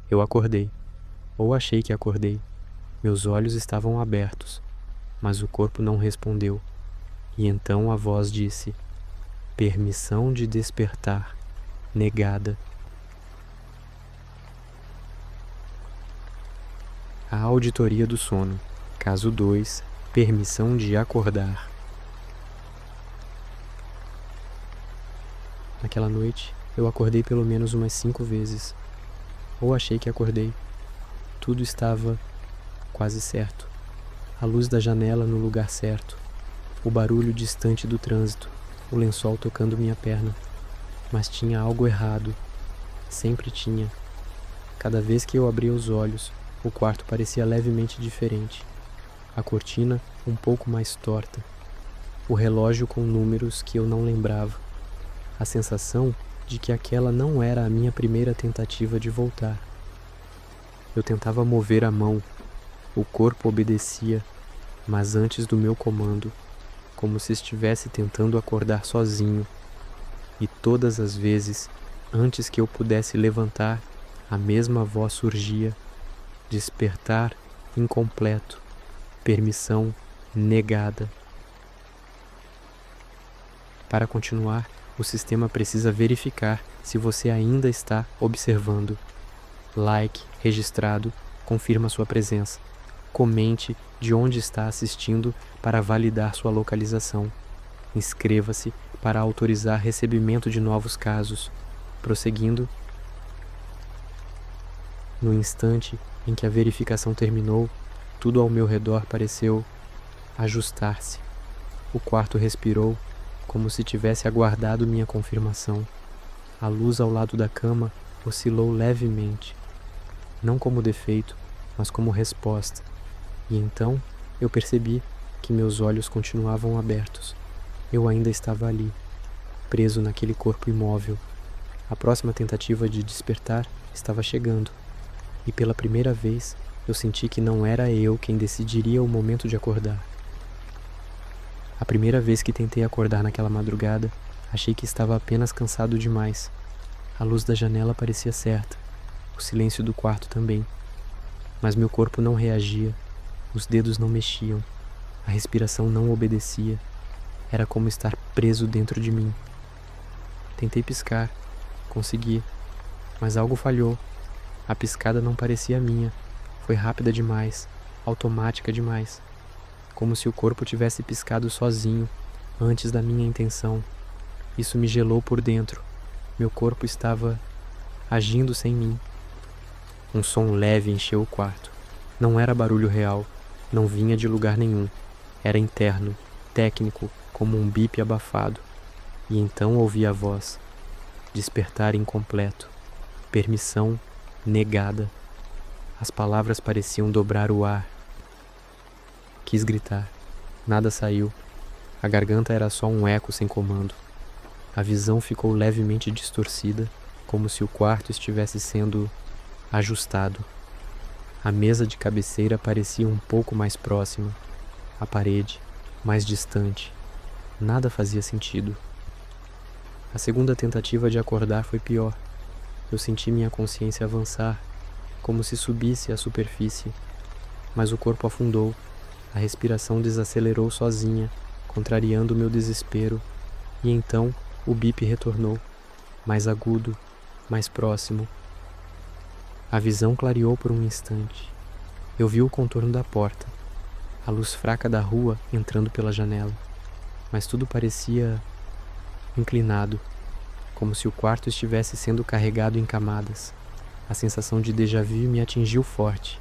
Eu acordei, ou achei que acordei. Meus olhos estavam abertos, mas o corpo não respondeu. E então a voz disse: permissão de despertar, negada. A auditoria do sono. Caso 2. Permissão de acordar. Naquela noite, eu acordei pelo menos umas 5 vezes. Ou achei que acordei. Tudo estava quase certo. A luz da janela no lugar certo. O barulho distante do trânsito. O lençol tocando minha perna. Mas tinha algo errado. Sempre tinha. Cada vez que eu abria os olhos, o quarto parecia levemente diferente. A cortina um pouco mais torta. O relógio com números que eu não lembrava. A sensação de que aquela não era a minha primeira tentativa de voltar. Eu tentava mover a mão. O corpo obedecia, mas antes do meu comando, como se estivesse tentando acordar sozinho. E todas as vezes, antes que eu pudesse levantar, a mesma voz surgia: despertar incompleto, permissão negada. Para continuar, o sistema precisa verificar se você ainda está observando. Like registrado confirma sua presença. Comente de onde está assistindo para validar sua localização. Inscreva-se para autorizar recebimento de novos casos. Prosseguindo. No instante em que a verificação terminou, tudo ao meu redor pareceu ajustar-se. O quarto respirou, como se tivesse aguardado minha confirmação. A luz ao lado da cama oscilou levemente, não como defeito, mas como resposta. E então eu percebi que meus olhos continuavam abertos. Eu ainda estava ali, preso naquele corpo imóvel. A próxima tentativa de despertar estava chegando. E pela primeira vez, eu senti que não era eu quem decidiria o momento de acordar. A primeira vez que tentei acordar naquela madrugada, achei que estava apenas cansado demais. A luz da janela parecia certa, o silêncio do quarto também. Mas meu corpo não reagia, os dedos não mexiam, a respiração não obedecia. Era como estar preso dentro de mim. Tentei piscar, consegui, mas algo falhou. A piscada não parecia minha, foi rápida demais, automática demais. Como se o corpo tivesse piscado sozinho, antes da minha intenção. Isso me gelou por dentro. Meu corpo estava agindo sem mim. Um som leve encheu o quarto. Não era barulho real, não vinha de lugar nenhum. Era interno, técnico, como um bip abafado. E então ouvi a voz. Despertar incompleto. Permissão negada. As palavras pareciam dobrar o ar. Quis gritar. Nada saiu. A garganta era só um eco sem comando. A visão ficou levemente distorcida, como se o quarto estivesse sendo ajustado. A mesa de cabeceira parecia um pouco mais próxima. A parede, mais distante. Nada fazia sentido. A segunda tentativa de acordar foi pior. Eu senti minha consciência avançar, como se subisse à superfície. Mas o corpo afundou. A respiração desacelerou sozinha, contrariando o meu desespero. E então o bip retornou, mais agudo, mais próximo. A visão clareou por um instante. Eu vi o contorno da porta, a luz fraca da rua entrando pela janela. Mas tudo parecia inclinado, como se o quarto estivesse sendo carregado em camadas. A sensação de déjà vu me atingiu forte.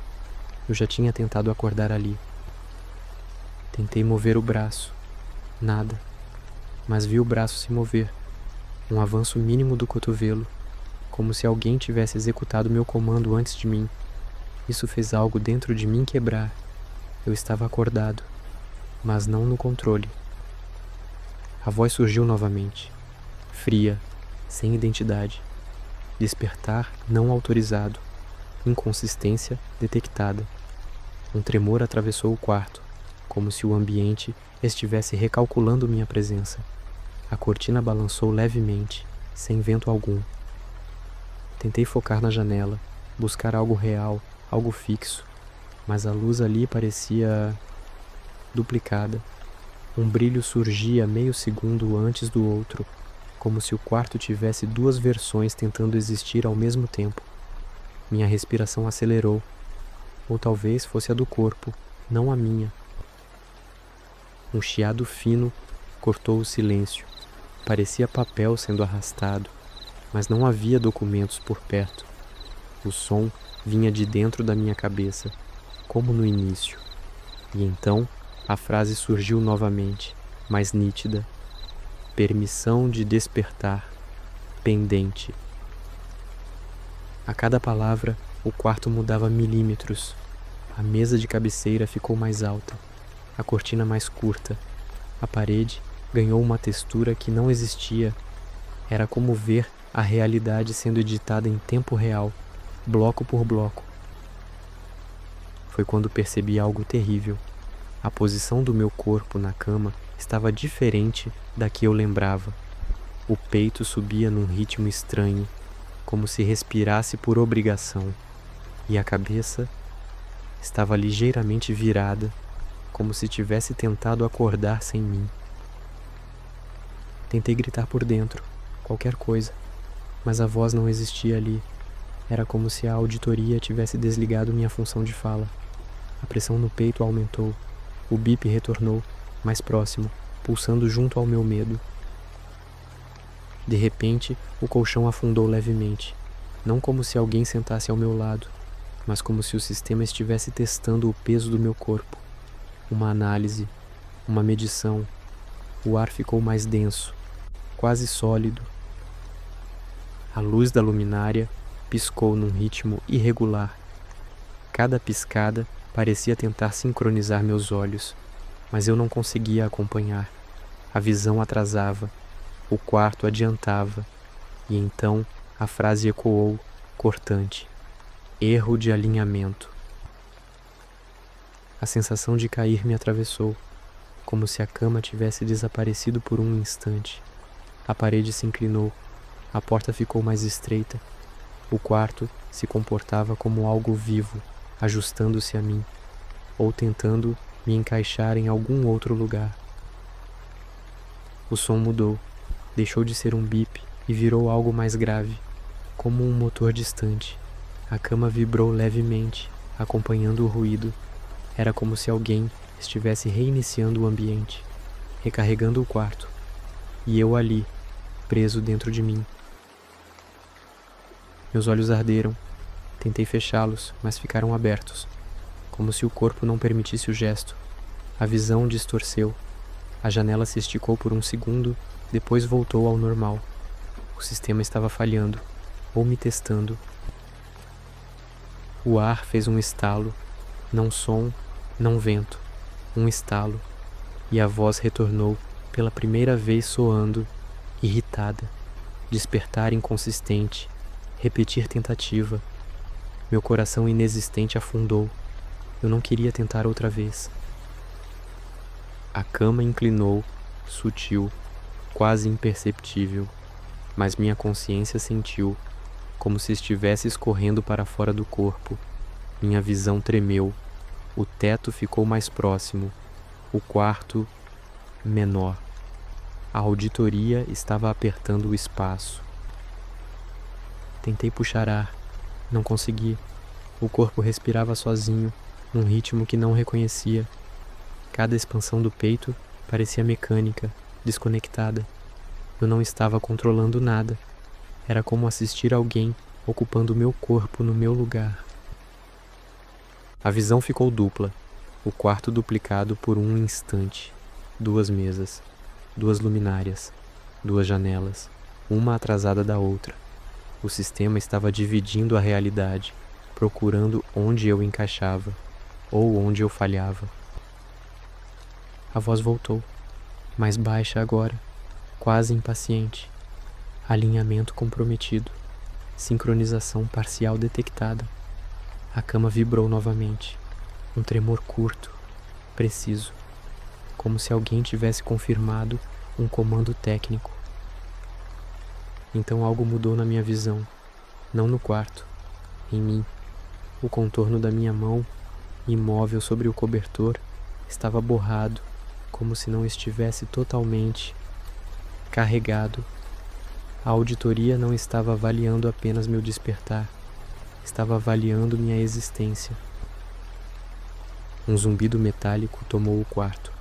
Eu já tinha tentado acordar ali. Tentei mover o braço. Nada. Mas vi o braço se mover. Um avanço mínimo do cotovelo, como se alguém tivesse executado meu comando antes de mim. Isso fez algo dentro de mim quebrar. Eu estava acordado, mas não no controle. A voz surgiu novamente, fria, sem identidade. Despertar não autorizado. Inconsistência detectada. Um tremor atravessou o quarto, como se o ambiente estivesse recalculando minha presença. A cortina balançou levemente, sem vento algum. Tentei focar na janela, buscar algo real, algo fixo, mas a luz ali parecia duplicada. Um brilho surgia meio segundo antes do outro, como se o quarto tivesse duas versões tentando existir ao mesmo tempo. Minha respiração acelerou, ou talvez fosse a do corpo, não a minha. Um chiado fino cortou o silêncio. Parecia papel sendo arrastado, mas não havia documentos por perto. O som vinha de dentro da minha cabeça, como no início. E então a frase surgiu novamente, mais nítida. Permissão de despertar, pendente. A cada palavra, o quarto mudava milímetros. A mesa de cabeceira ficou mais alta, a cortina mais curta. A parede ganhou uma textura que não existia. Era como ver a realidade sendo editada em tempo real, bloco por bloco. Foi quando percebi algo terrível. A posição do meu corpo na cama estava diferente da que eu lembrava. O peito subia num ritmo estranho, como se respirasse por obrigação, e a cabeça estava ligeiramente virada, como se tivesse tentado acordar sem mim. Tentei gritar por dentro, qualquer coisa, mas a voz não existia ali. Era como se a auditoria tivesse desligado minha função de fala. A pressão no peito aumentou. O bip retornou, mais próximo, pulsando junto ao meu medo. De repente, o colchão afundou levemente, não como se alguém sentasse ao meu lado, mas como se o sistema estivesse testando o peso do meu corpo. Uma análise, uma medição. O ar ficou mais denso, quase sólido. A luz da luminária piscou num ritmo irregular. Cada piscada parecia tentar sincronizar meus olhos, mas eu não conseguia acompanhar. A visão atrasava, o quarto adiantava, e então a frase ecoou, cortante. Erro de alinhamento. A sensação de cair me atravessou, como se a cama tivesse desaparecido por um instante. A parede se inclinou, a porta ficou mais estreita. O quarto se comportava como algo vivo, ajustando-se a mim, ou tentando me encaixar em algum outro lugar. O som mudou, deixou de ser um bip e virou algo mais grave, como um motor distante. A cama vibrou levemente, acompanhando o ruído. Era como se alguém estivesse reiniciando o ambiente, recarregando o quarto, e eu ali, preso dentro de mim. Meus olhos arderam. Tentei fechá-los, mas ficaram abertos, como se o corpo não permitisse o gesto. A visão distorceu. A janela se esticou por um segundo, depois voltou ao normal. O sistema estava falhando, ou me testando. O ar fez um estalo, não som, não vento, um estalo, e a voz retornou, pela primeira vez soando, irritada. Despertar inconsistente, repetir tentativa. Meu coração inexistente afundou. Eu não queria tentar outra vez. A cama inclinou, sutil, quase imperceptível, mas minha consciência sentiu, como se estivesse escorrendo para fora do corpo. Minha visão tremeu. O teto ficou mais próximo, o quarto menor. A auditoria estava apertando o espaço. Tentei puxar ar. Não consegui. O corpo respirava sozinho, num ritmo que não reconhecia. Cada expansão do peito parecia mecânica, desconectada. Eu não estava controlando nada. Era como assistir alguém ocupando meu corpo no meu lugar. A visão ficou dupla, o quarto duplicado por um instante. 2 mesas, 2 luminárias, 2 janelas, uma atrasada da outra. O sistema estava dividindo a realidade, procurando onde eu encaixava, ou onde eu falhava. A voz voltou, mais baixa agora, quase impaciente. Alinhamento comprometido, sincronização parcial detectada. A cama vibrou novamente, um tremor curto, preciso, como se alguém tivesse confirmado um comando técnico. Então algo mudou na minha visão, não no quarto, em mim. O contorno da minha mão, imóvel sobre o cobertor, estava borrado, como se não estivesse totalmente carregado. A auditoria não estava avaliando apenas meu despertar, estava avaliando minha existência. Um zumbido metálico tomou o quarto.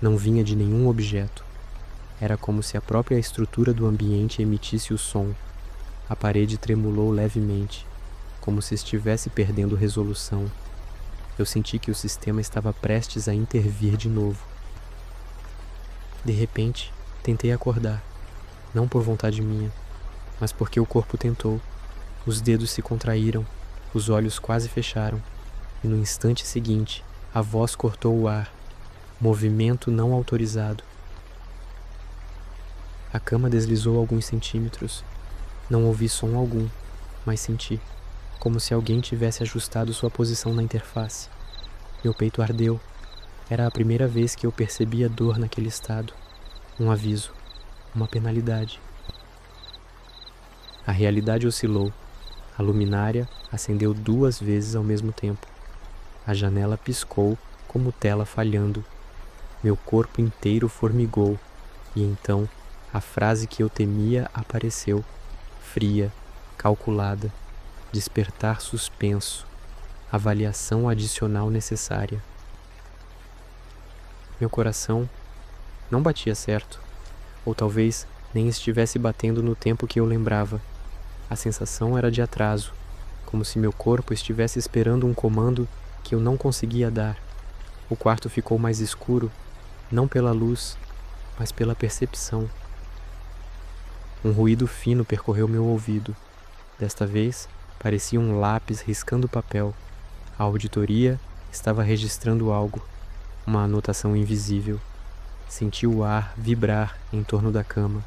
Não vinha de nenhum objeto. Era como se a própria estrutura do ambiente emitisse o som. A parede tremulou levemente, como se estivesse perdendo resolução. Eu senti que o sistema estava prestes a intervir de novo. De repente, tentei acordar. Não por vontade minha, mas porque o corpo tentou. Os dedos se contraíram, os olhos quase fecharam, e no instante seguinte, a voz cortou o ar. Movimento não autorizado. A cama deslizou alguns centímetros. Não ouvi som algum, mas senti, como se alguém tivesse ajustado sua posição na interface. Meu peito ardeu. Era a primeira vez que eu percebia dor naquele estado. Um aviso, uma penalidade. A realidade oscilou. A luminária acendeu 2 vezes ao mesmo tempo. A janela piscou como tela falhando. Meu corpo inteiro formigou. E então, a frase que eu temia apareceu. Fria, calculada. Despertar suspenso. Avaliação adicional necessária. Meu coração não batia certo. Ou talvez nem estivesse batendo no tempo que eu lembrava. A sensação era de atraso, como se meu corpo estivesse esperando um comando que eu não conseguia dar. O quarto ficou mais escuro, não pela luz, mas pela percepção. Um ruído fino percorreu meu ouvido. Desta vez, parecia um lápis riscando papel. A auditoria estava registrando algo, uma anotação invisível. Senti o ar vibrar em torno da cama.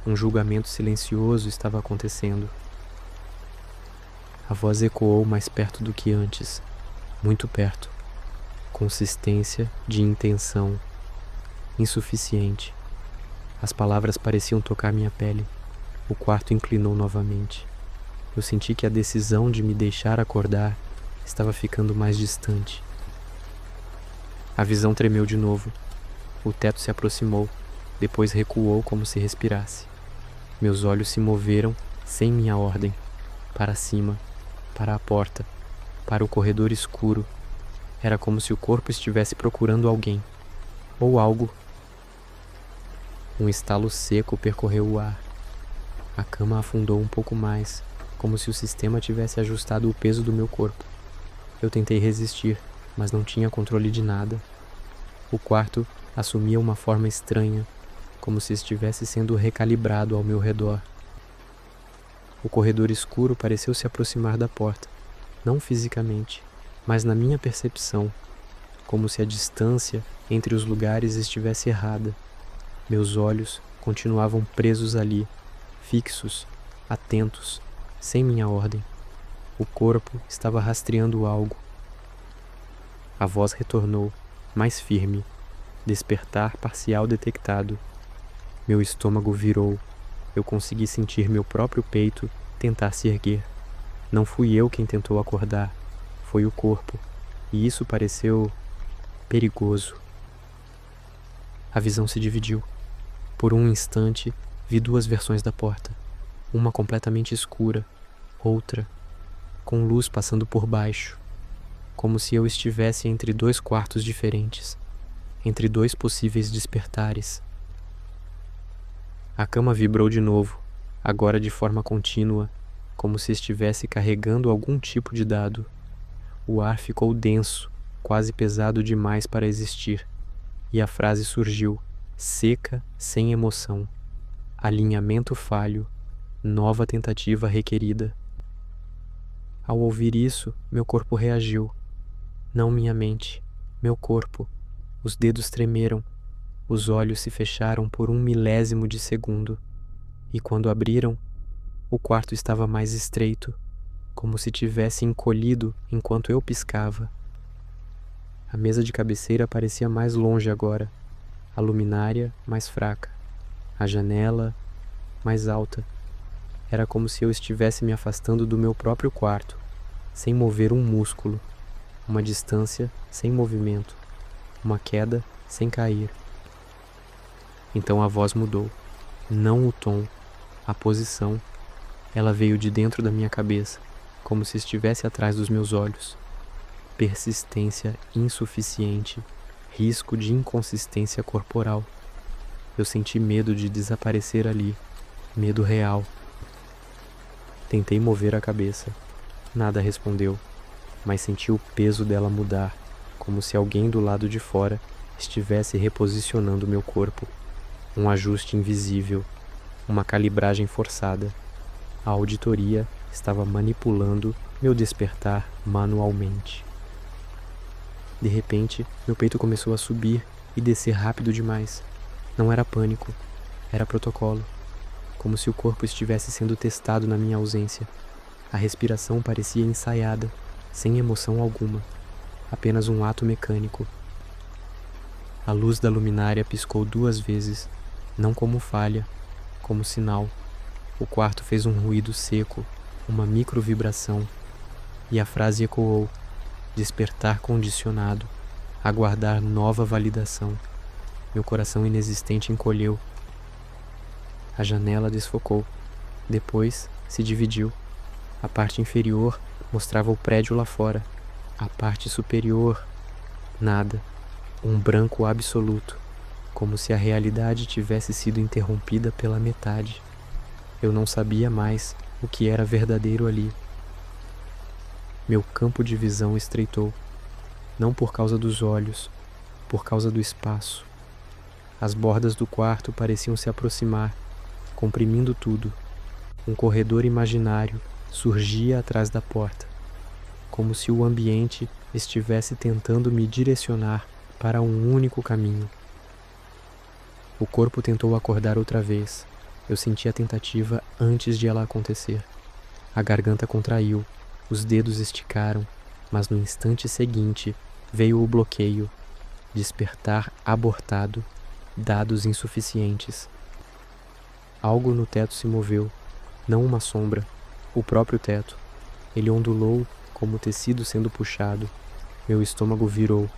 Um julgamento silencioso estava acontecendo. A voz ecoou mais perto do que antes, muito perto. Consistência de intenção. Insuficiente. As palavras pareciam tocar minha pele. O quarto inclinou novamente. Eu senti que a decisão de me deixar acordar estava ficando mais distante. A visão tremeu de novo. O teto se aproximou, depois recuou como se respirasse. Meus olhos se moveram sem minha ordem, para cima, para a porta, para o corredor escuro. Era como se o corpo estivesse procurando alguém, ou algo. Um estalo seco percorreu o ar. A cama afundou um pouco mais, como se o sistema tivesse ajustado o peso do meu corpo. Eu tentei resistir, mas não tinha controle de nada. O quarto assumia uma forma estranha, como se estivesse sendo recalibrado ao meu redor. O corredor escuro pareceu se aproximar da porta, não fisicamente, mas na minha percepção, como se a distância entre os lugares estivesse errada. Meus olhos continuavam presos ali, fixos, atentos, sem minha ordem. O corpo estava rastreando algo. A voz retornou, mais firme. Despertar parcial detectado. Meu estômago virou. Eu consegui sentir meu próprio peito tentar se erguer. Não fui eu quem tentou acordar. Foi o corpo. E isso pareceu perigoso. A visão se dividiu. Por um instante, vi 2 versões da porta. Uma completamente escura, outra com luz passando por baixo. Como se eu estivesse entre 2 quartos diferentes. Entre 2 possíveis despertares. A cama vibrou de novo, agora de forma contínua, como se estivesse carregando algum tipo de dado. O ar ficou denso, quase pesado demais para existir, e a frase surgiu, seca, sem emoção. Alinhamento falho, nova tentativa requerida. Ao ouvir isso, meu corpo reagiu. Não minha mente, meu corpo. Os dedos tremeram, os olhos se fecharam por 1 milésimo de segundo, e quando abriram, o quarto estava mais estreito, como se tivesse encolhido enquanto eu piscava. A mesa de cabeceira parecia mais longe agora, a luminária mais fraca, a janela mais alta. Era como se eu estivesse me afastando do meu próprio quarto, sem mover um músculo, uma distância sem movimento, uma queda sem cair. Então a voz mudou, não o tom, a posição. Ela veio de dentro da minha cabeça, como se estivesse atrás dos meus olhos. Persistência insuficiente, risco de inconsistência corporal. Eu senti medo de desaparecer ali, medo real. Tentei mover a cabeça. Nada respondeu, mas senti o peso dela mudar, como se alguém do lado de fora estivesse reposicionando meu corpo. Um ajuste invisível, uma calibragem forçada. A auditoria estava manipulando meu despertar manualmente. De repente, meu peito começou a subir e descer rápido demais. Não era pânico, era protocolo, como se o corpo estivesse sendo testado na minha ausência. A respiração parecia ensaiada, sem emoção alguma, apenas um ato mecânico. A luz da luminária piscou 2 vezes, não como falha, como sinal. O quarto fez um ruído seco, uma microvibração, e a frase ecoou: despertar condicionado, aguardar nova validação. Meu coração inexistente encolheu. A janela desfocou. Depois se dividiu. A parte inferior mostrava o prédio lá fora. A parte superior, nada. Um branco absoluto, como se a realidade tivesse sido interrompida pela metade. Eu não sabia mais o que era verdadeiro ali. Meu campo de visão estreitou, não por causa dos olhos, por causa do espaço. As bordas do quarto pareciam se aproximar, comprimindo tudo. Um corredor imaginário surgia atrás da porta, como se o ambiente estivesse tentando me direcionar para um único caminho. O corpo tentou acordar outra vez. Eu senti a tentativa antes de ela acontecer. A garganta contraiu, os dedos esticaram, mas no instante seguinte veio o bloqueio. Despertar abortado, dados insuficientes. Algo no teto se moveu, não uma sombra, o próprio teto. Ele ondulou como tecido sendo puxado. Meu estômago virou.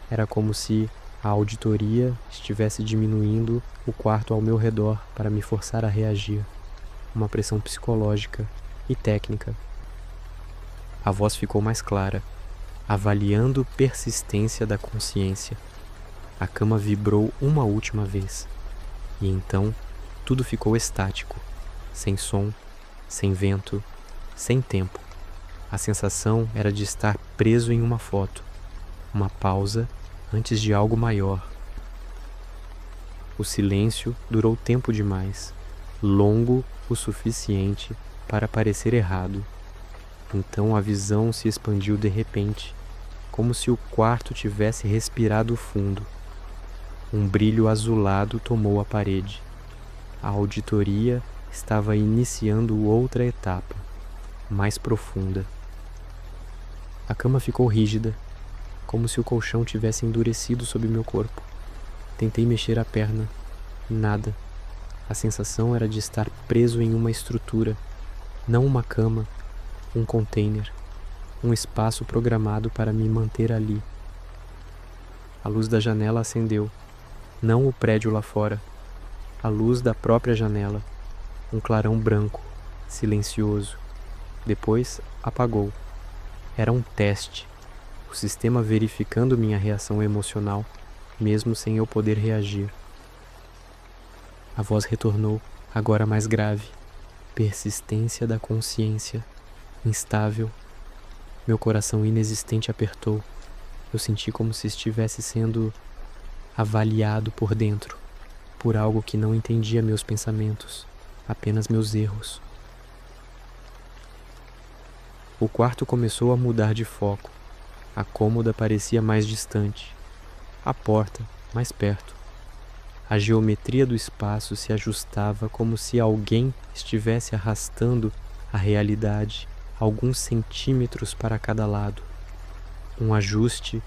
Era como se a auditoria estivesse diminuindo o quarto ao meu redor para me forçar a reagir. Uma pressão psicológica e técnica. A voz ficou mais clara, avaliando persistência da consciência. A cama vibrou uma última vez. E então, tudo ficou estático, sem som, sem vento, sem tempo. A sensação era de estar preso em uma foto, uma pausa antes de algo maior. O silêncio durou tempo demais, longo o suficiente para parecer errado. Então a visão se expandiu de repente, como se o quarto tivesse respirado fundo. Um brilho azulado tomou a parede. A auditoria estava iniciando outra etapa, mais profunda. A cama ficou rígida, como se o colchão tivesse endurecido sob meu corpo. Tentei mexer a perna. Nada. A sensação era de estar preso em uma estrutura, não uma cama, um container, um espaço programado para me manter ali. A luz da janela acendeu, não o prédio lá fora, a luz da própria janela, um clarão branco, silencioso. Depois apagou. Era um teste, o sistema verificando minha reação emocional, mesmo sem eu poder reagir. A voz retornou, agora mais grave. Persistência da consciência, instável. Meu coração inexistente apertou. Eu senti como se estivesse sendo avaliado por dentro, por algo que não entendia meus pensamentos, apenas meus erros. O quarto começou a mudar de foco. A cômoda parecia mais distante. A porta, mais perto. A geometria do espaço se ajustava como se alguém estivesse arrastando a realidade alguns centímetros para cada lado. Um ajuste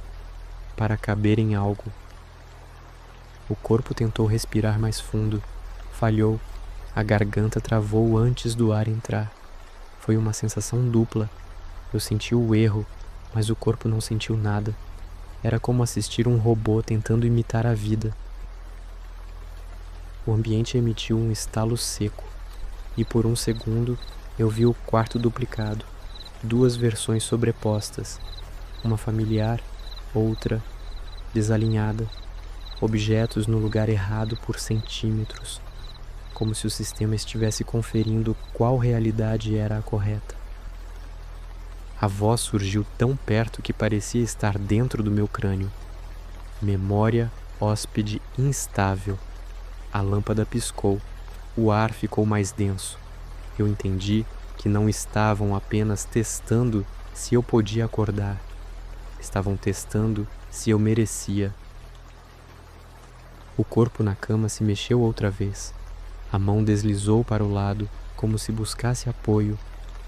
para caber em algo. O corpo tentou respirar mais fundo. Falhou. A garganta travou antes do ar entrar. Foi uma sensação dupla. Eu senti o erro, mas o corpo não sentiu nada. Era como assistir um robô tentando imitar a vida. O ambiente emitiu um estalo seco, e por um segundo eu vi o quarto duplicado, duas versões sobrepostas, uma familiar, outra desalinhada, objetos no lugar errado por centímetros, como se o sistema estivesse conferindo qual realidade era a correta. A voz surgiu tão perto que parecia estar dentro do meu crânio. Memória, hóspede instável. A lâmpada piscou. O ar ficou mais denso. Eu entendi que não estavam apenas testando se eu podia acordar. Estavam testando se eu merecia. O corpo na cama se mexeu outra vez. A mão deslizou para o lado, como se buscasse apoio,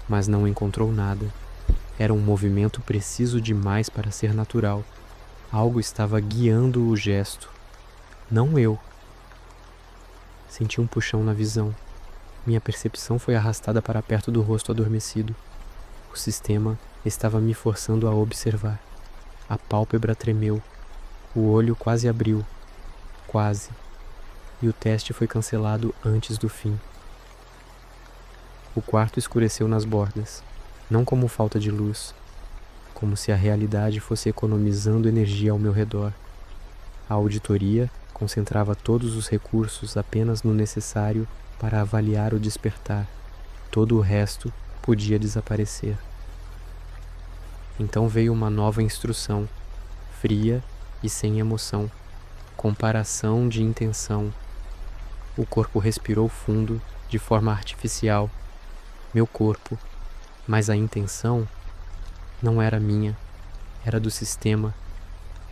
mas não encontrou nada. Era um movimento preciso demais para ser natural. Algo estava guiando o gesto. Não eu. Senti um puxão na visão. Minha percepção foi arrastada para perto do rosto adormecido. O sistema estava me forçando a observar. A pálpebra tremeu. O olho quase abriu. Quase. E o teste foi cancelado antes do fim. O quarto escureceu nas bordas. Não como falta de luz, como se a realidade fosse economizando energia ao meu redor. A auditoria concentrava todos os recursos apenas no necessário para avaliar o despertar. Todo o resto podia desaparecer. Então veio uma nova instrução, fria e sem emoção. Comparação de intenção. O corpo respirou fundo, de forma artificial. Meu corpo. Mas a intenção não era minha, era do sistema.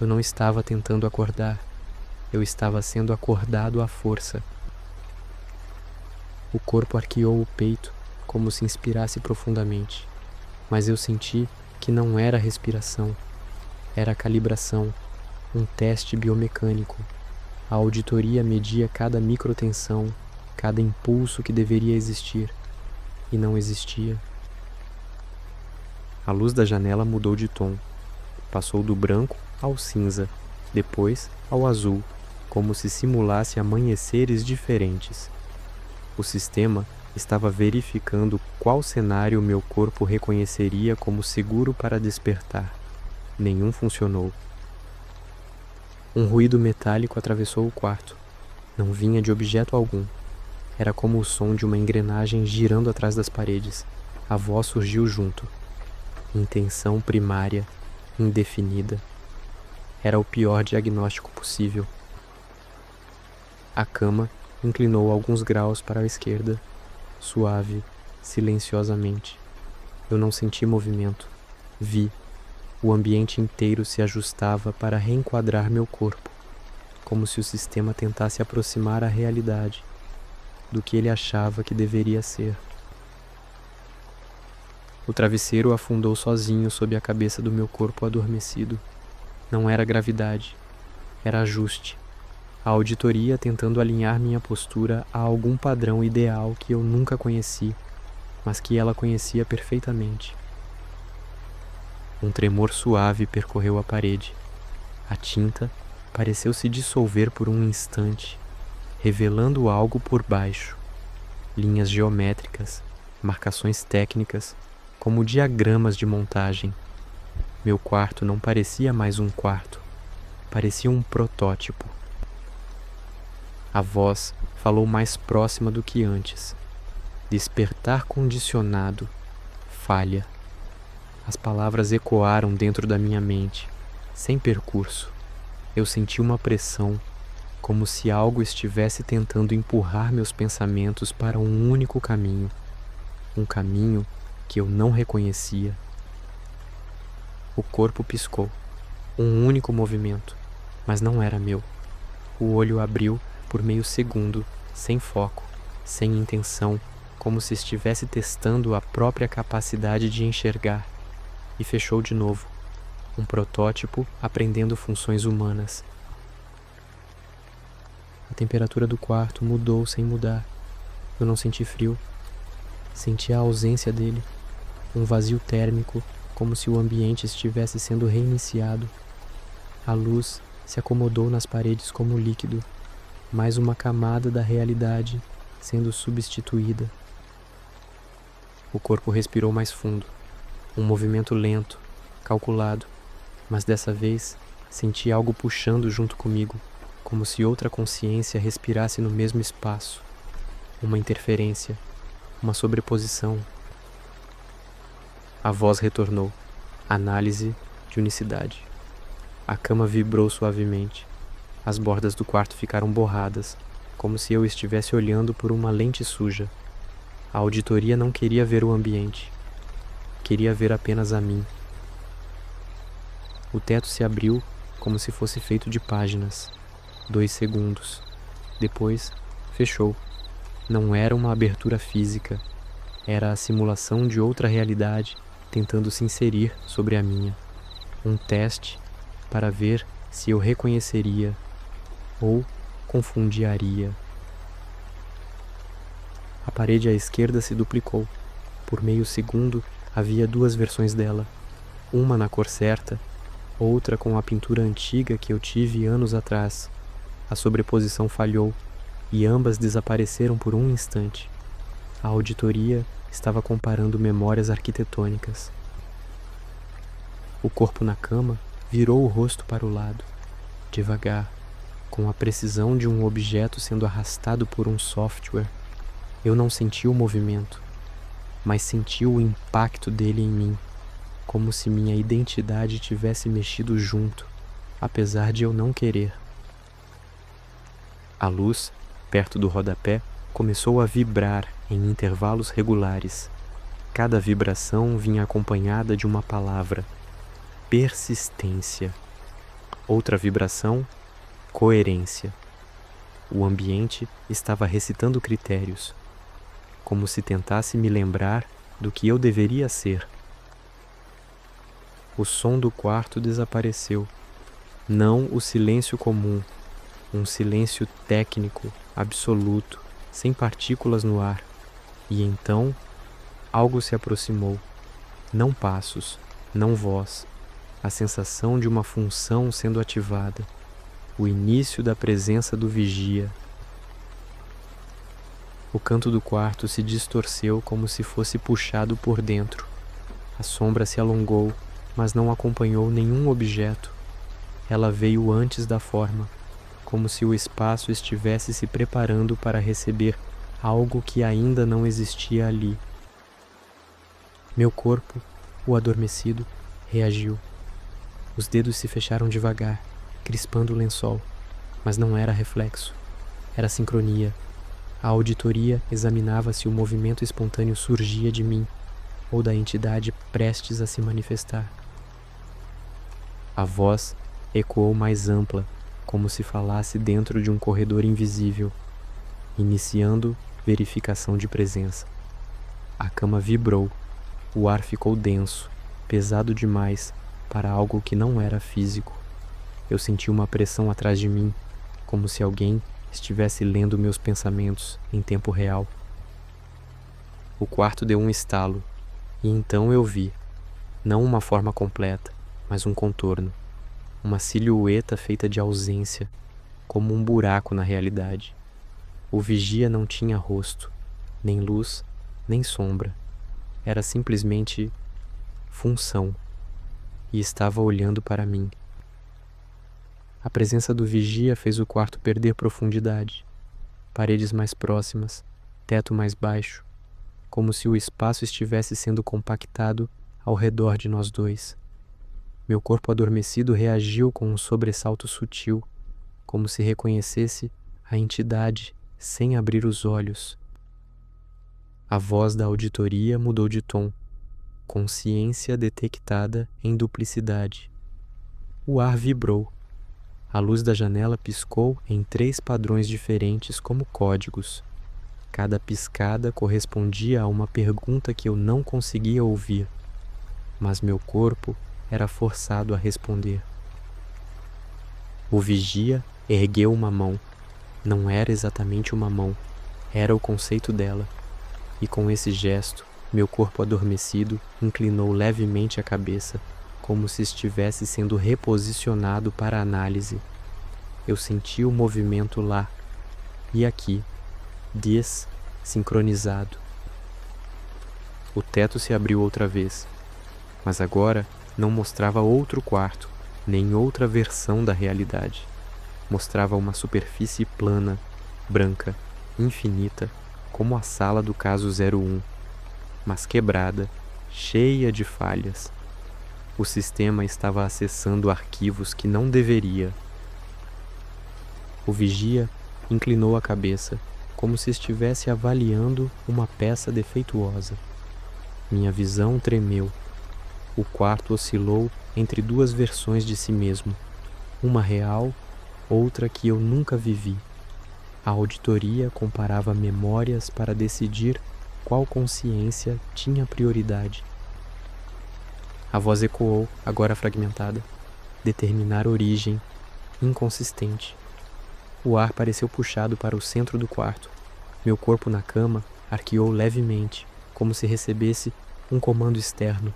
Eu não estava tentando acordar, eu estava sendo acordado à força. O corpo arqueou o peito, como se inspirasse profundamente, mas eu senti que não era respiração, era calibração, um teste biomecânico. A auditoria media cada microtensão, cada impulso que deveria existir, e não existia. A luz da janela mudou de tom. Passou do branco ao cinza, depois ao azul, como se simulasse amanheceres diferentes. O sistema estava verificando qual cenário meu corpo reconheceria como seguro para despertar. Nenhum funcionou. Um ruído metálico atravessou o quarto. Não vinha de objeto algum. Era como o som de uma engrenagem girando atrás das paredes. A voz surgiu junto. Intenção primária, indefinida. Era o pior diagnóstico possível. A cama inclinou alguns graus para a esquerda, suave, silenciosamente. Eu não senti movimento. Vi. O ambiente inteiro se ajustava para reenquadrar meu corpo, como se o sistema tentasse aproximar a realidade do que ele achava que deveria ser. O travesseiro afundou sozinho sob a cabeça do meu corpo adormecido. Não era gravidade, era ajuste. A auditoria tentando alinhar minha postura a algum padrão ideal que eu nunca conheci, mas que ela conhecia perfeitamente. Um tremor suave percorreu a parede. A tinta pareceu se dissolver por um instante, revelando algo por baixo. Linhas geométricas, marcações técnicas, como diagramas de montagem. Meu quarto não parecia mais um quarto, parecia um protótipo. A voz falou mais próxima do que antes. Despertar condicionado, falha. As palavras ecoaram dentro da minha mente, sem percurso. Eu senti uma pressão, como se algo estivesse tentando empurrar meus pensamentos para um único caminho. Um caminho que eu não reconhecia. O corpo piscou. Um único movimento, mas não era meu. O olho abriu por meio segundo, sem foco, sem intenção, como se estivesse testando a própria capacidade de enxergar. E fechou de novo. Um protótipo aprendendo funções humanas. A temperatura do quarto mudou sem mudar. Eu não senti frio. Senti a ausência dele. Um vazio térmico como se o ambiente estivesse sendo reiniciado. A luz se acomodou nas paredes como líquido, mais uma camada da realidade sendo substituída. O corpo respirou mais fundo, um movimento lento, calculado, mas dessa vez senti algo puxando junto comigo, como se outra consciência respirasse no mesmo espaço. Uma interferência, uma sobreposição. A voz retornou. Análise de unicidade. A cama vibrou suavemente. As bordas do quarto ficaram borradas, como se eu estivesse olhando por uma lente suja. A auditoria não queria ver o ambiente. Queria ver apenas a mim. O teto se abriu como se fosse feito de páginas. 2 segundos. Depois, fechou. Não era uma abertura física. Era a simulação de outra realidade tentando se inserir sobre a minha. Um teste para ver se eu reconheceria ou confundiria. A parede à esquerda se duplicou. Por meio segundo havia 2 versões dela. Uma na cor certa, outra com a pintura antiga que eu tive anos atrás. A sobreposição falhou e ambas desapareceram por um instante. A auditoria estava comparando memórias arquitetônicas. O corpo na cama virou o rosto para o lado, devagar, com a precisão de um objeto sendo arrastado por um software. Eu não senti o movimento, mas senti o impacto dele em mim, como se minha identidade tivesse mexido junto, apesar de eu não querer. A luz, perto do rodapé, começou a vibrar em intervalos regulares. Cada vibração vinha acompanhada de uma palavra: persistência. Outra vibração: coerência. O ambiente estava recitando critérios, como se tentasse me lembrar do que eu deveria ser. O som do quarto desapareceu. Não o silêncio comum, um silêncio técnico, absoluto, sem partículas no ar. E então, algo se aproximou. Não passos, não voz. A sensação de uma função sendo ativada. O início da presença do vigia. O canto do quarto se distorceu como se fosse puxado por dentro. A sombra se alongou, mas não acompanhou nenhum objeto. Ela veio antes da forma, como se o espaço estivesse se preparando para receber algo que ainda não existia ali. Meu corpo, o adormecido, reagiu. Os dedos se fecharam devagar, crispando o lençol, mas não era reflexo. Era sincronia. A auditoria examinava se o movimento espontâneo surgia de mim ou da entidade prestes a se manifestar. A voz ecoou mais ampla, como se falasse dentro de um corredor invisível, iniciando verificação de presença. A cama vibrou, o ar ficou denso, pesado demais para algo que não era físico. Eu senti uma pressão atrás de mim, como se alguém estivesse lendo meus pensamentos em tempo real. O quarto deu um estalo, e então eu vi, não uma forma completa, mas um contorno, uma silhueta feita de ausência, como um buraco na realidade. O vigia não tinha rosto, nem luz, nem sombra. Era simplesmente função, e estava olhando para mim. A presença do vigia fez o quarto perder profundidade. Paredes mais próximas, teto mais baixo, como se o espaço estivesse sendo compactado ao redor de nós dois. Meu corpo adormecido reagiu com um sobressalto sutil, como se reconhecesse a entidade sem abrir os olhos. A voz da auditoria mudou de tom. Consciência detectada em duplicidade. O ar vibrou. A luz da janela piscou em 3 padrões diferentes como códigos. Cada piscada correspondia a uma pergunta que eu não conseguia ouvir, mas meu corpo era forçado a responder. O vigia ergueu uma mão. Não era exatamente uma mão, era o conceito dela. E com esse gesto, Meu corpo adormecido inclinou levemente a cabeça, como se estivesse sendo reposicionado para análise. Eu senti o movimento lá e aqui, desincronizado. O teto se abriu outra vez, mas agora não mostrava outro quarto, nem outra versão da realidade. Mostrava uma superfície plana, branca, infinita, como a sala do caso 01, mas quebrada, cheia de falhas. O sistema estava acessando arquivos que não deveria. O vigia inclinou a cabeça, como se estivesse avaliando uma peça defeituosa. Minha visão tremeu. O quarto oscilou entre duas versões de si mesmo, uma real, outra que eu nunca vivi. A auditoria comparava memórias para decidir qual consciência tinha prioridade. A voz ecoou, agora fragmentada. Determinar origem, inconsistente. O ar pareceu puxado para o centro do quarto. Meu corpo na cama arqueou levemente, como se recebesse um comando externo.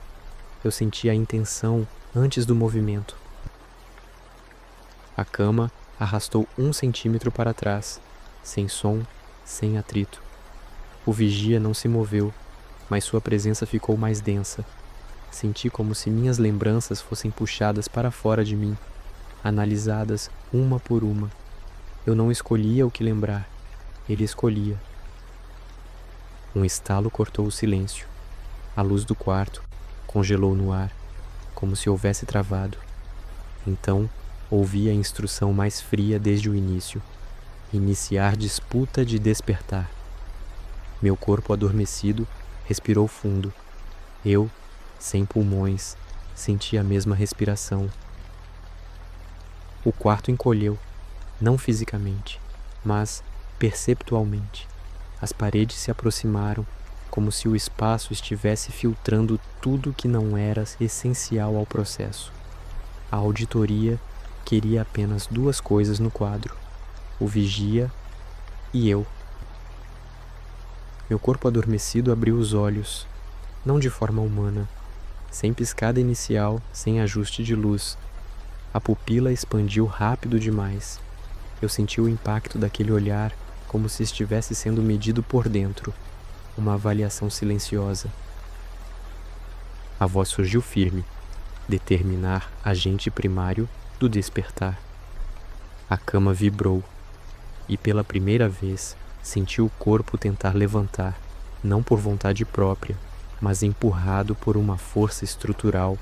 Eu senti a intenção antes do movimento. A cama arrastou 1 centímetro para trás, sem som, sem atrito. O vigia não se moveu, mas sua presença ficou mais densa. Senti como se minhas lembranças fossem puxadas para fora de mim, analisadas uma por uma. Eu não escolhia o que lembrar, ele escolhia. Um estalo cortou o silêncio. A luz do quarto congelou no ar, como se houvesse travado. Então, ouvi a instrução mais fria desde o início: iniciar disputa de despertar. Meu corpo adormecido respirou fundo. Eu, sem pulmões, senti a mesma respiração. O quarto encolheu, não fisicamente, mas perceptualmente. As paredes se aproximaram, como se o espaço estivesse filtrando tudo que não era essencial ao processo. A auditoria queria apenas 2 coisas no quadro: o vigia e eu. Meu corpo adormecido abriu os olhos, não de forma humana, sem piscada inicial, sem ajuste de luz. A pupila expandiu rápido demais. Eu senti o impacto daquele olhar como se estivesse sendo medido por dentro, uma avaliação silenciosa. A voz surgiu firme: determinar agente primário do despertar. A cama vibrou, e pela primeira vez senti o corpo tentar levantar, não por vontade própria, mas empurrado por uma força estrutural.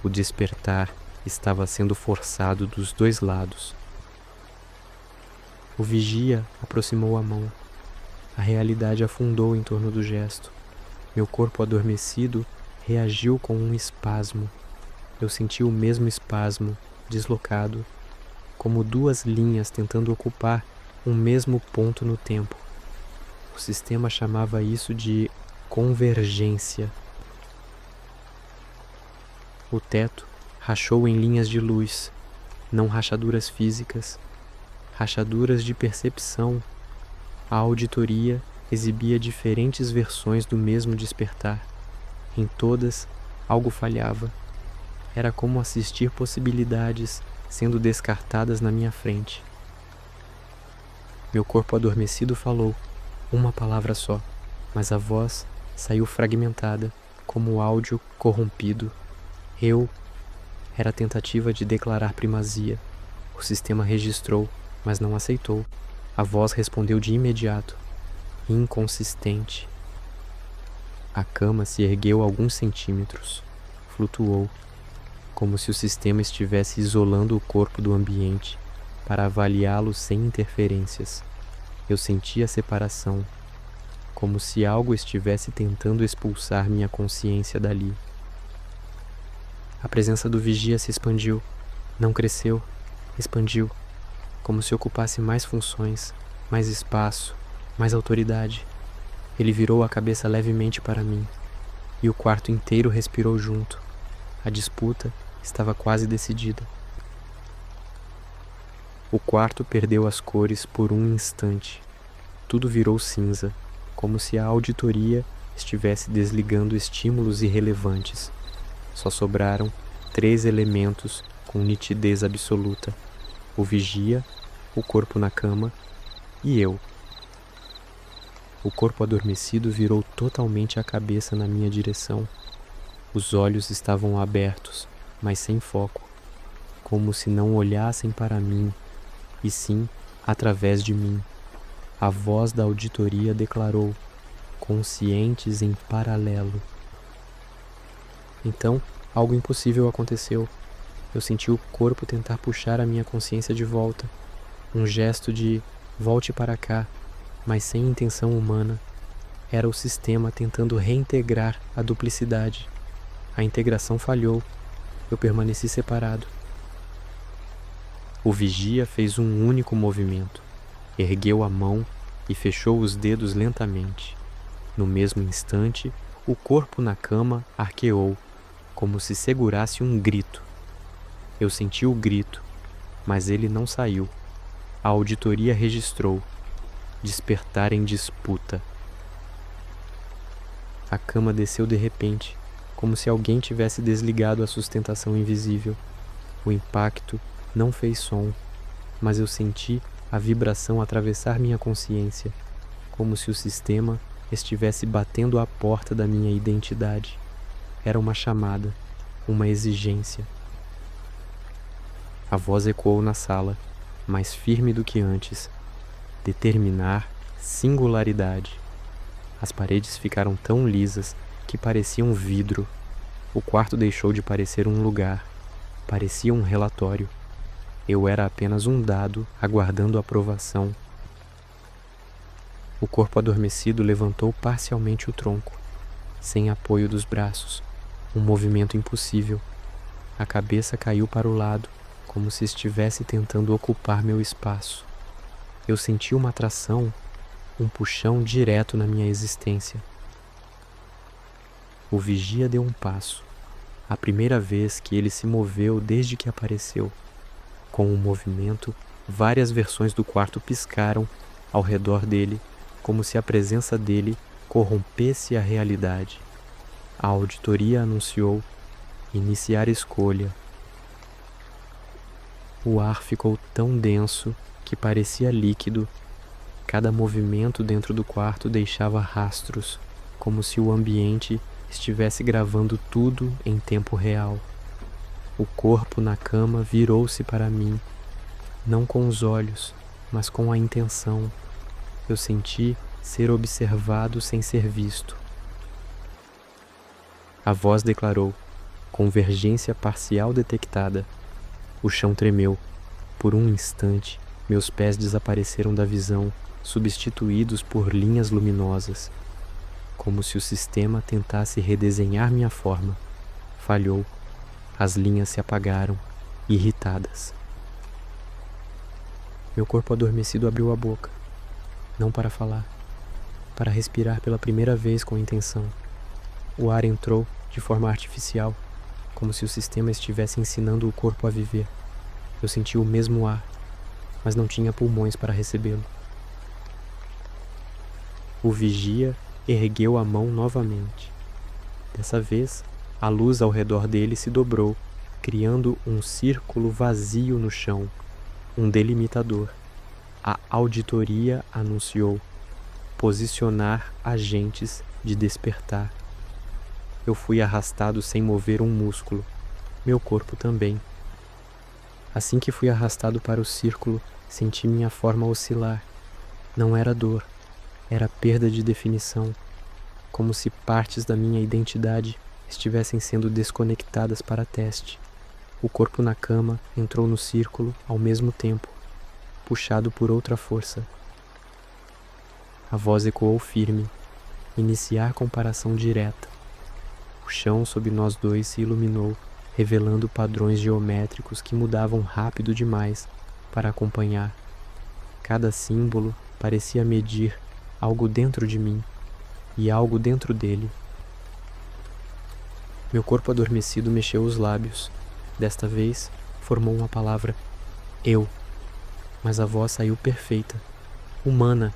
O despertar estava sendo forçado dos 2 lados. O vigia aproximou a mão. A realidade afundou em torno do gesto. Meu corpo adormecido reagiu com um espasmo. Eu senti o mesmo espasmo, deslocado, como 2 linhas tentando ocupar um mesmo ponto no tempo. O sistema chamava isso de convergência. O teto rachou em linhas de luz, não rachaduras físicas, rachaduras de percepção. A auditoria exibia diferentes versões do mesmo despertar. Em todas, algo falhava. Era como assistir possibilidades sendo descartadas na minha frente. Meu corpo adormecido falou, uma palavra só, mas a voz saiu fragmentada, como áudio corrompido. Eu era a tentativa de declarar primazia. O sistema registrou, mas não aceitou. A voz respondeu de imediato, inconsistente. A cama se ergueu alguns centímetros, flutuou, como se o sistema estivesse isolando o corpo do ambiente para avaliá-lo sem interferências. Eu senti a separação, como se algo estivesse tentando expulsar minha consciência dali. A presença do vigia se expandiu, não cresceu, expandiu, como se ocupasse mais funções, mais espaço, mais autoridade. Ele virou a cabeça levemente para mim, e o quarto inteiro respirou junto. A disputa estava quase decidida. O quarto perdeu as cores por um instante. Tudo virou cinza, como se a auditoria estivesse desligando estímulos irrelevantes. Só sobraram 3 elementos com nitidez absoluta: o vigia, o corpo na cama e eu. O corpo adormecido virou totalmente a cabeça na minha direção. Os olhos estavam abertos, mas sem foco, como se não olhassem para mim, e sim através de mim. A voz da auditoria declarou: conscientes em paralelo. Então, algo impossível aconteceu. Eu senti o corpo tentar puxar a minha consciência de volta. Um gesto de volte para cá, mas sem intenção humana. Era o sistema tentando reintegrar a duplicidade. A integração falhou. Eu permaneci separado. O vigia fez um único movimento. Ergueu a mão e fechou os dedos lentamente. No mesmo instante, o corpo na cama arqueou, como se segurasse um grito. Eu senti o grito, mas ele não saiu. A auditoria registrou: despertar em disputa. A cama desceu de repente, como se alguém tivesse desligado a sustentação invisível. O impacto não fez som, mas eu senti a vibração atravessar minha consciência, como se o sistema estivesse batendo à porta da minha identidade. Era uma chamada, uma exigência. A voz ecoou na sala, mais firme do que antes. Determinar singularidade. As paredes ficaram tão lisas que pareciam vidro. O quarto deixou de parecer um lugar. Parecia um relatório. Eu era apenas um dado aguardando aprovação. O corpo adormecido levantou parcialmente o tronco, sem apoio dos braços. Um movimento impossível. A cabeça caiu para o lado, como se estivesse tentando ocupar meu espaço. Eu senti uma atração, um puxão direto na minha existência. O vigia deu um passo, a primeira vez que ele se moveu desde que apareceu. Com o movimento, várias versões do quarto piscaram ao redor dele, como se a presença dele corrompesse a realidade. A auditoria anunciou: iniciar escolha. O ar ficou tão denso que parecia líquido. Cada movimento dentro do quarto deixava rastros, como se o ambiente estivesse gravando tudo em tempo real. O corpo na cama virou-se para mim, não com os olhos, mas com a intenção. Eu senti ser observado sem ser visto. A voz declarou: convergência parcial detectada. O chão tremeu. Por um instante, meus pés desapareceram da visão, substituídos por linhas luminosas, como se o sistema tentasse redesenhar minha forma. Falhou. As linhas se apagaram, irritadas. Meu corpo adormecido abriu a boca, não para falar, para respirar pela primeira vez com intenção. O ar entrou de forma artificial, como se o sistema estivesse ensinando o corpo a viver. Eu senti o mesmo ar, mas não tinha pulmões para recebê-lo. O vigia ergueu a mão novamente. Dessa vez, a luz ao redor dele se dobrou, criando um círculo vazio no chão, um delimitador. A auditoria anunciou: posicionar agentes de despertar. Eu fui arrastado sem mover um músculo, meu corpo também. Assim que fui arrastado para o círculo, senti minha forma oscilar. Não era dor, era perda de definição, como se partes da minha identidade estivessem sendo desconectadas para teste. O corpo na cama entrou no círculo ao mesmo tempo, puxado por outra força. A voz ecoou firme: iniciar comparação direta. O chão sob nós dois se iluminou, revelando padrões geométricos que mudavam rápido demais para acompanhar. Cada símbolo parecia medir algo dentro de mim e algo dentro dele. Meu corpo adormecido mexeu os lábios. Desta vez, formou uma palavra: eu. Mas a voz saiu perfeita, humana,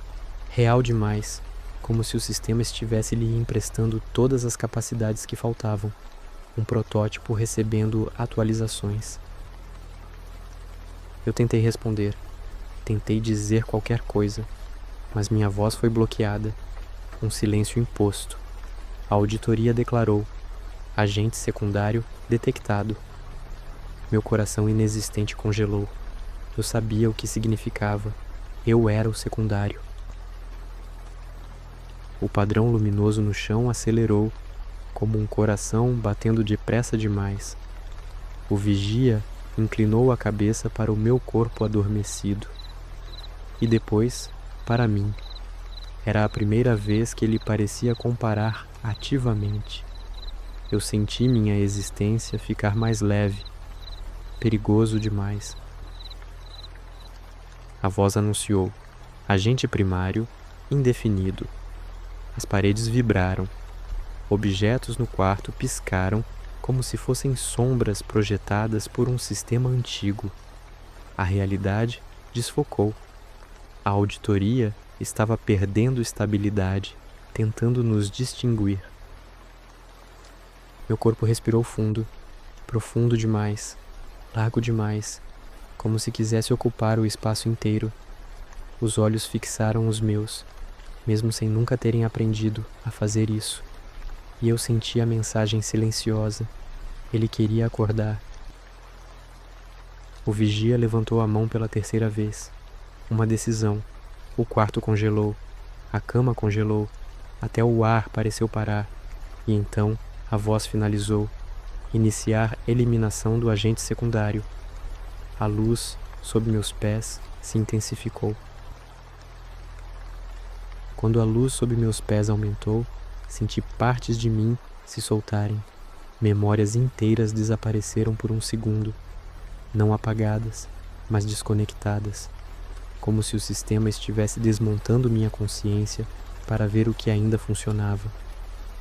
real demais. como se o sistema estivesse lhe emprestando todas as capacidades que faltavam, um protótipo recebendo atualizações. Eu tentei responder, tentei dizer qualquer coisa, mas minha voz foi bloqueada, um silêncio imposto. A auditoria declarou: agente secundário detectado. Meu coração inexistente congelou. Eu sabia o que significava. Eu era o secundário. O padrão luminoso no chão acelerou, como um coração batendo depressa demais. O vigia inclinou a cabeça para o meu corpo adormecido. E depois, para mim. Era a primeira vez que ele parecia comparar ativamente. Eu senti minha existência ficar mais leve, perigoso demais. A voz anunciou: agente primário indefinido. As paredes vibraram. Objetos no quarto piscaram como se fossem sombras projetadas por um sistema antigo. A realidade desfocou. A auditoria estava perdendo estabilidade, tentando nos distinguir. Meu corpo respirou fundo, profundo demais, largo demais, como se quisesse ocupar o espaço inteiro. Os olhos fixaram os meus, mesmo sem nunca terem aprendido a fazer isso. E eu senti a mensagem silenciosa. Ele queria acordar. O vigia levantou a mão pela terceira vez. Uma decisão. O quarto congelou. A cama congelou. Até o ar pareceu parar. E então a voz finalizou: iniciar eliminação do agente secundário. A luz sob meus pés se intensificou. Quando a luz sob meus pés aumentou, senti partes de mim se soltarem. Memórias inteiras desapareceram por um segundo, não apagadas, mas desconectadas, como se o sistema estivesse desmontando minha consciência para ver o que ainda funcionava.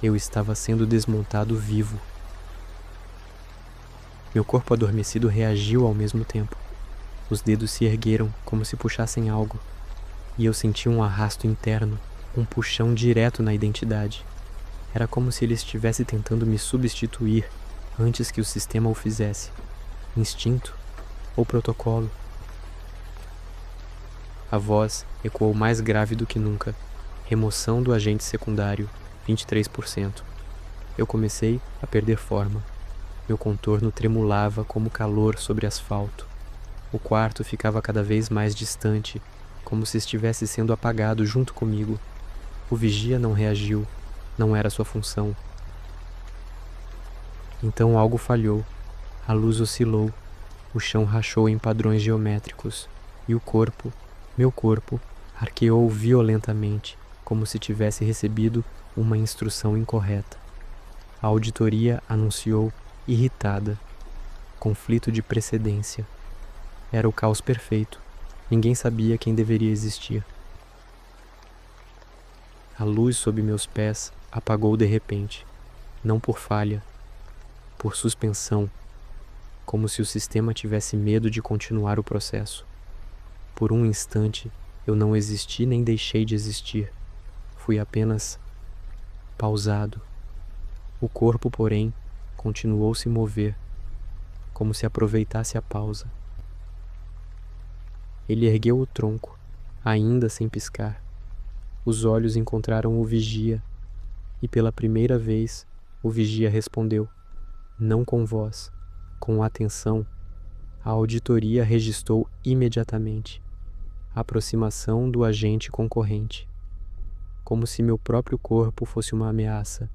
Eu estava sendo desmontado vivo. Meu corpo adormecido reagiu ao mesmo tempo. Os dedos se ergueram como se puxassem algo, e eu senti um arrasto interno, um puxão direto na identidade. Era como se ele estivesse tentando me substituir antes que o sistema o fizesse. Instinto ou protocolo? A voz ecoou mais grave do que nunca. Remoção do agente secundário, 23%. Eu comecei a perder forma. Meu contorno tremulava como calor sobre asfalto. O quarto ficava cada vez mais distante, como se estivesse sendo apagado junto comigo. O vigia não reagiu. Não era sua função. Então algo falhou. A luz oscilou. O chão rachou em padrões geométricos. E o corpo, meu corpo, arqueou violentamente, como se tivesse recebido uma instrução incorreta. A auditoria anunciou, irritada: conflito de precedência. Era o caos perfeito. Ninguém sabia quem deveria existir. A luz sob meus pés apagou de repente, não por falha, por suspensão, como se o sistema tivesse medo de continuar o processo. Por um instante, eu não existi nem deixei de existir. Fui apenas pausado. O corpo, porém, continuou se mover, como se aproveitasse a pausa. Ele ergueu o tronco, ainda sem piscar. Os olhos encontraram o vigia, e pela primeira vez o vigia respondeu, não com voz, com atenção. A auditoria registrou imediatamente a aproximação do agente concorrente, como se meu próprio corpo fosse uma ameaça.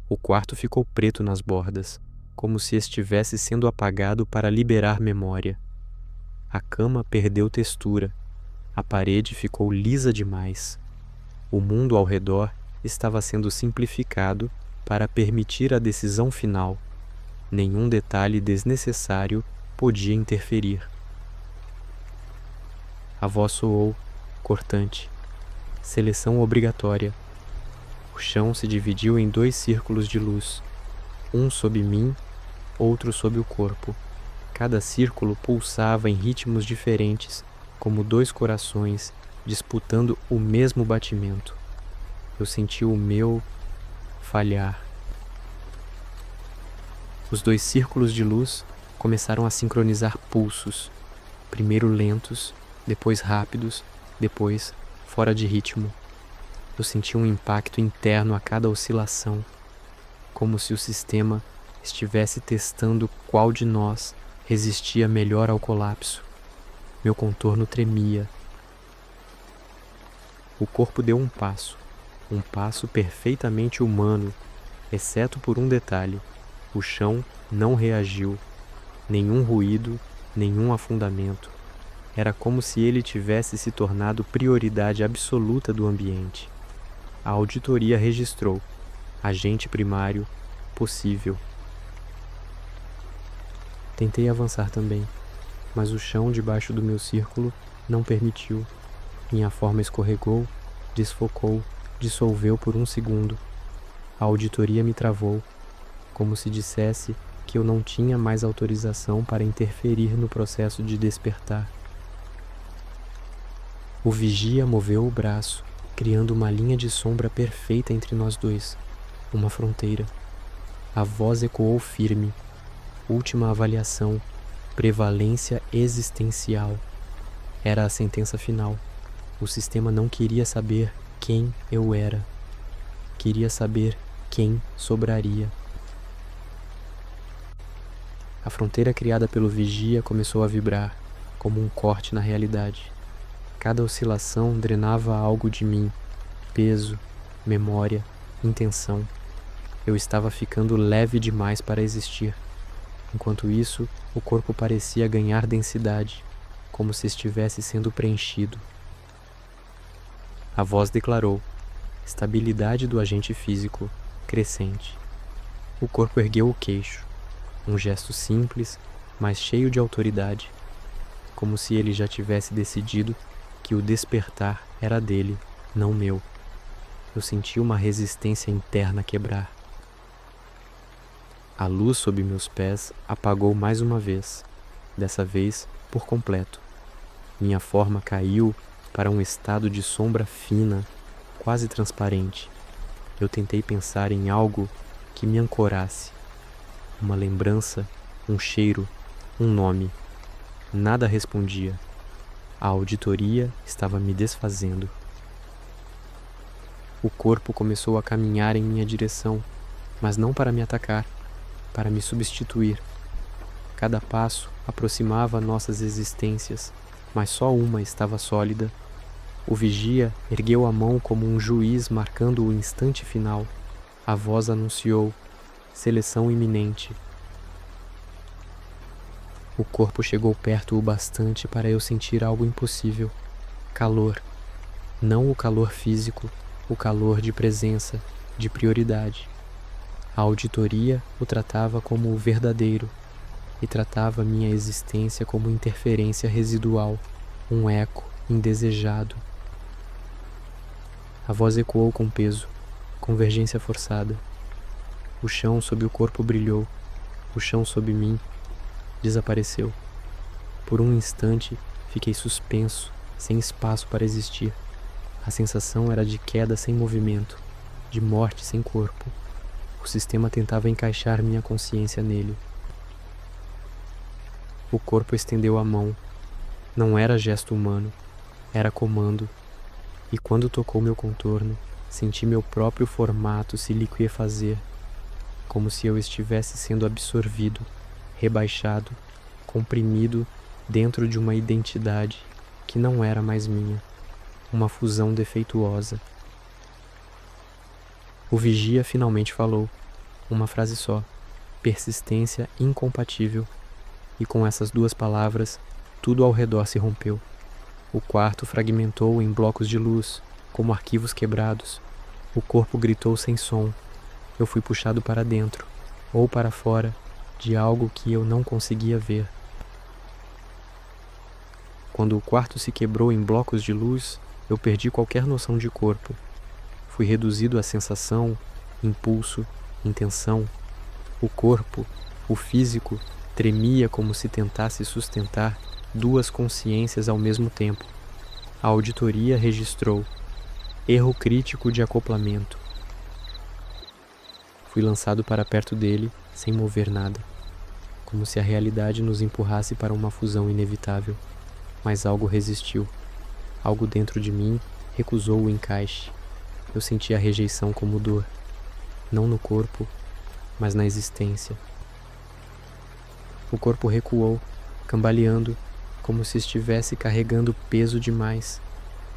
O quarto ficou preto nas bordas, como se estivesse sendo apagado para liberar memória. A cama perdeu textura, a parede ficou lisa demais. O mundo ao redor estava sendo simplificado para permitir a decisão final. Nenhum detalhe desnecessário podia interferir. A voz soou, cortante. Seleção obrigatória. O chão se dividiu em 2 círculos de luz, um sob mim, outro sob o corpo. Cada círculo pulsava em ritmos diferentes, como 2 corações disputando o mesmo batimento. Eu senti o meu falhar. Os 2 círculos de luz começaram a sincronizar pulsos, primeiro lentos, depois rápidos, depois fora de ritmo. Eu senti um impacto interno a cada oscilação, como se o sistema estivesse testando qual de nós resistia melhor ao colapso. Meu contorno tremia. O corpo deu um passo perfeitamente humano, exceto por um detalhe: o chão não reagiu, nenhum ruído, nenhum afundamento. Era como se ele tivesse se tornado prioridade absoluta do ambiente. A auditoria registrou: agente primário possível. Tentei avançar também, mas o chão debaixo do meu círculo não permitiu. Minha forma escorregou, desfocou, dissolveu por um segundo. A auditoria me travou, como se dissesse que eu não tinha mais autorização para interferir no processo de despertar. O vigia moveu o braço, criando uma linha de sombra perfeita entre nós dois, uma fronteira. A voz ecoou firme. Última avaliação, prevalência existencial. Era a sentença final. O sistema não queria saber quem eu era. Queria saber quem sobraria. A fronteira criada pelo vigia começou a vibrar, como um corte na realidade. Cada oscilação drenava algo de mim: peso, memória, intenção. Eu estava ficando leve demais para existir. Enquanto isso, o corpo parecia ganhar densidade, como se estivesse sendo preenchido. A voz declarou: estabilidade do agente físico crescente. O corpo ergueu o queixo, um gesto simples, mas cheio de autoridade, como se ele já tivesse decidido que o despertar era dele, não meu. Eu senti uma resistência interna quebrar. A luz sob meus pés apagou mais uma vez, dessa vez por completo. Minha forma caiu para um estado de sombra fina, quase transparente. Eu tentei pensar em algo que me ancorasse. Uma lembrança, um cheiro, um nome. Nada respondia. A auditoria estava me desfazendo. O corpo começou a caminhar em minha direção, mas não para me atacar, para me substituir. Cada passo aproximava nossas existências, mas só uma estava sólida. O vigia ergueu a mão como um juiz marcando o instante final. A voz anunciou: seleção iminente. O corpo chegou perto o bastante para eu sentir algo impossível: calor. Não o calor físico, o calor de presença, de prioridade. A auditoria o tratava como o verdadeiro e tratava minha existência como interferência residual, um eco indesejado. A voz ecoou com peso, convergência forçada. O chão sob o corpo brilhou, o chão sob mim desapareceu. Por um instante fiquei suspenso, sem espaço para existir. A sensação era de queda sem movimento, de morte sem corpo. O sistema tentava encaixar minha consciência nele. O corpo estendeu a mão. Não era gesto humano, era comando. E quando tocou meu contorno, senti meu próprio formato se liquefazer, como se eu estivesse sendo absorvido, rebaixado, comprimido dentro de uma identidade que não era mais minha, uma fusão defeituosa. O vigia finalmente falou, uma frase só: persistência incompatível. E com essas 2 palavras, tudo ao redor se rompeu. O quarto fragmentou em blocos de luz, como arquivos quebrados. O corpo gritou sem som. Eu fui puxado para dentro, ou para fora, de algo que eu não conseguia ver. Quando o quarto se quebrou em blocos de luz, eu perdi qualquer noção de corpo. Fui reduzido a sensação, impulso, intenção. O corpo, o físico, tremia como se tentasse sustentar 2 consciências ao mesmo tempo. A auditoria registrou erro crítico de acoplamento. Fui lançado para perto dele, sem mover nada, como se a realidade nos empurrasse para uma fusão inevitável. Mas algo resistiu. Algo dentro de mim recusou o encaixe. Eu senti a rejeição como dor, não no corpo, mas na existência. O corpo recuou, cambaleando, como se estivesse carregando peso demais,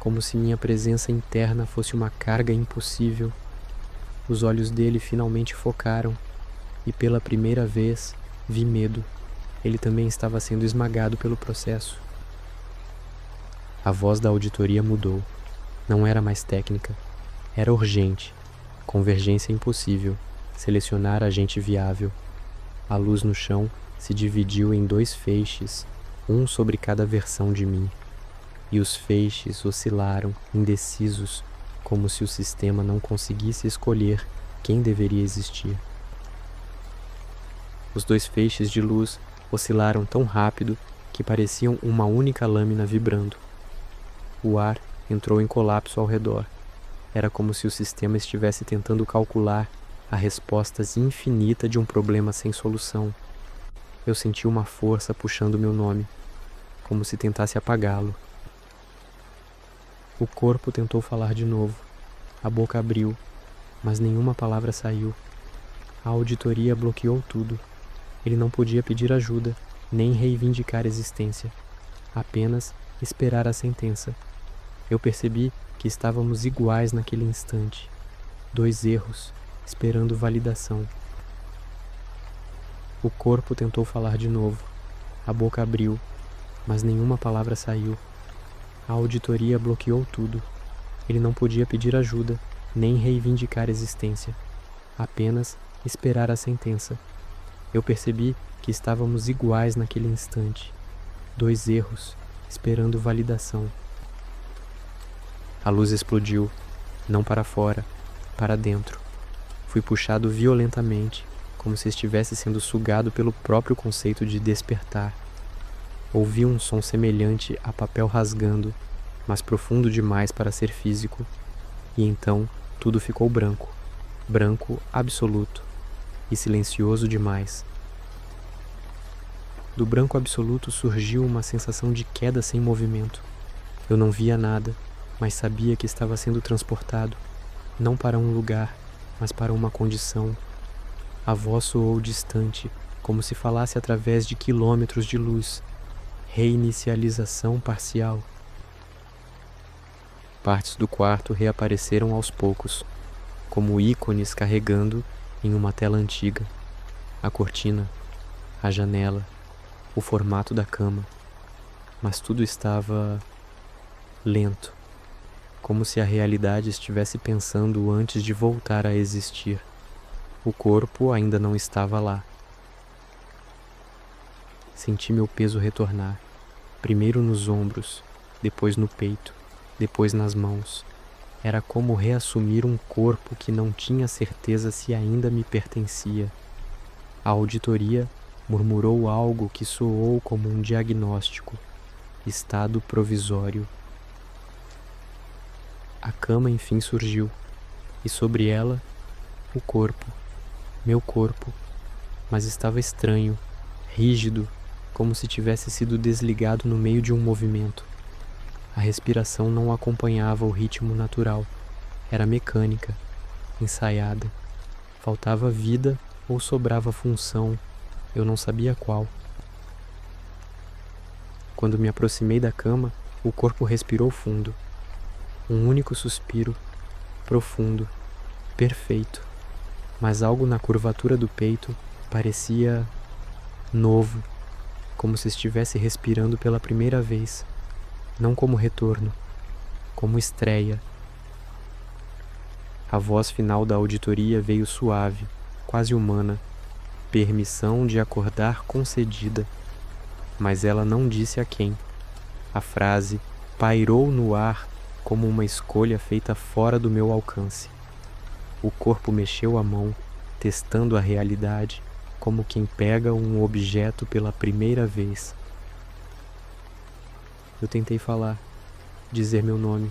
como se minha presença interna fosse uma carga impossível. Os olhos dele finalmente focaram, e pela primeira vez vi medo. Ele também estava sendo esmagado pelo processo. A voz da auditoria mudou. Não era mais técnica. Era urgente. Convergência impossível. Selecionar agente viável. A luz no chão se dividiu em 2 feixes, um sobre cada versão de mim. E os feixes oscilaram, indecisos, como se o sistema não conseguisse escolher quem deveria existir. Os 2 feixes de luz oscilaram tão rápido que pareciam uma única lâmina vibrando. O ar entrou em colapso ao redor. Era como se o sistema estivesse tentando calcular a resposta infinita de um problema sem solução. Eu senti uma força puxando meu nome, como se tentasse apagá-lo. O corpo tentou falar de novo. A boca abriu, mas nenhuma palavra saiu. A auditoria bloqueou tudo. Ele não podia pedir ajuda, nem reivindicar existência. Apenas esperar a sentença. Eu percebi que estávamos iguais naquele instante. 2 erros, esperando validação. O corpo tentou falar de novo. A boca abriu, mas nenhuma palavra saiu. A auditoria bloqueou tudo. Ele não podia pedir ajuda, nem reivindicar existência. Apenas esperar a sentença. Eu percebi que estávamos iguais naquele instante. 2 erros, esperando validação. A luz explodiu, não para fora, para dentro. Fui puxado violentamente, como se estivesse sendo sugado pelo próprio conceito de despertar. Ouvi um som semelhante a papel rasgando, mas profundo demais para ser físico. E então tudo ficou branco, branco absoluto, e silencioso demais. Do branco absoluto surgiu uma sensação de queda sem movimento. Eu não via nada, mas sabia que estava sendo transportado, não para um lugar, mas para uma condição. A voz soou distante, como se falasse através de quilômetros de luz. Reinicialização parcial. Partes do quarto reapareceram aos poucos, como ícones carregando em uma tela antiga. A cortina, a janela, o formato da cama. Mas tudo estava lento, como se a realidade estivesse pensando antes de voltar a existir. O corpo ainda não estava lá. Senti meu peso retornar, primeiro nos ombros, depois no peito, depois nas mãos. Era como reassumir um corpo que não tinha certeza se ainda me pertencia. A auditoria murmurou algo que soou como um diagnóstico. Estado provisório. A cama enfim surgiu, e sobre ela, o corpo, meu corpo, mas estava estranho, rígido, como se tivesse sido desligado no meio de um movimento. A respiração não acompanhava o ritmo natural, era mecânica, ensaiada. Faltava vida ou sobrava função, eu não sabia qual. Quando me aproximei da cama, o corpo respirou fundo. Um único suspiro, profundo, perfeito, mas algo na curvatura do peito parecia novo, como se estivesse respirando pela primeira vez, não como retorno, como estreia. A voz final da auditoria veio suave, quase humana, permissão de acordar concedida, mas ela não disse a quem. A frase pairou no ar como uma escolha feita fora do meu alcance. O corpo mexeu a mão, testando a realidade, como quem pega um objeto pela primeira vez. Eu tentei falar. dizer meu nome.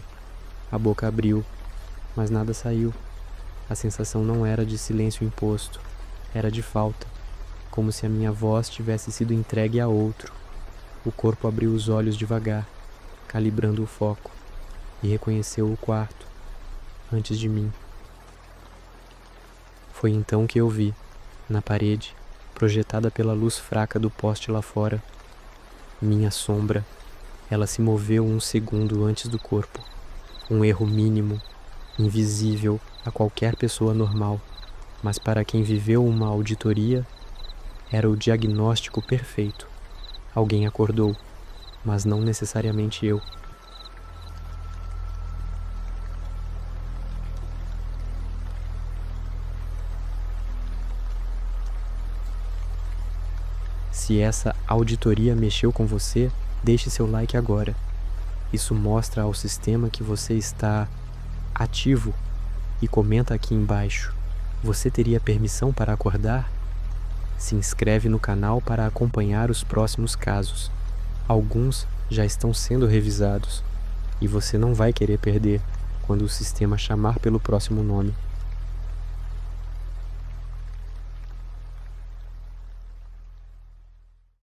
A boca abriu, mas nada saiu. A sensação não era de silêncio imposto, era de falta, como se a minha voz tivesse sido entregue a outro. O corpo abriu os olhos devagar, calibrando o foco, e reconheceu o quarto, antes de mim. Foi então que eu vi, na parede, projetada pela luz fraca do poste lá fora, minha sombra. Ela se moveu um segundo antes do corpo. Um erro mínimo, invisível a qualquer pessoa normal, mas para quem viveu uma auditoria, era o diagnóstico perfeito. Alguém acordou, mas não necessariamente eu. Se essa auditoria mexeu com você, deixe seu like agora. Isso mostra ao sistema que você está ativo e comenta aqui embaixo. Você teria permissão para acordar? Se inscreve no canal para acompanhar os próximos casos. Alguns já estão sendo revisados e você não vai querer perder quando o sistema chamar pelo próximo nome.